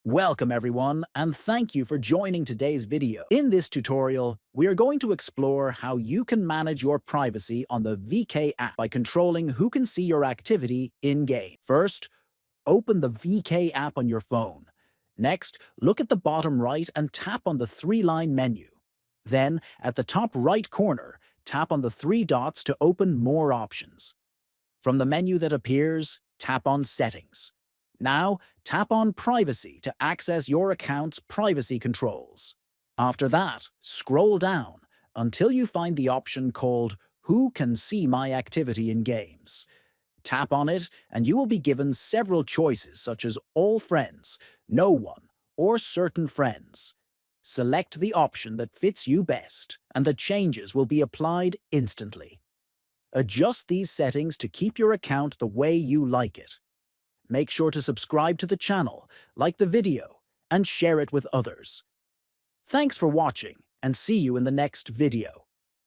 Welcome everyone, and thank you for joining today's video. In this tutorial, we are going to explore how you can manage your privacy on the VK app by controlling who can see your activity in-game. First, open the VK app on your phone. Next, look at the bottom right and tap on the three-line menu. Then, at the top right corner, tap on the three dots to open more options. From the menu that appears, tap on Settings. Now, tap on Privacy to access your account's privacy controls. After that, scroll down until you find the option called Who Can See My Activity in Games. Tap on it and you will be given several choices such as All Friends, No One, or Certain Friends. Select the option that fits you best, and the changes will be applied instantly. Adjust these settings to keep your account the way you like it. Make sure to subscribe to the channel, like the video, and share it with others. Thanks for watching, and see you in the next video.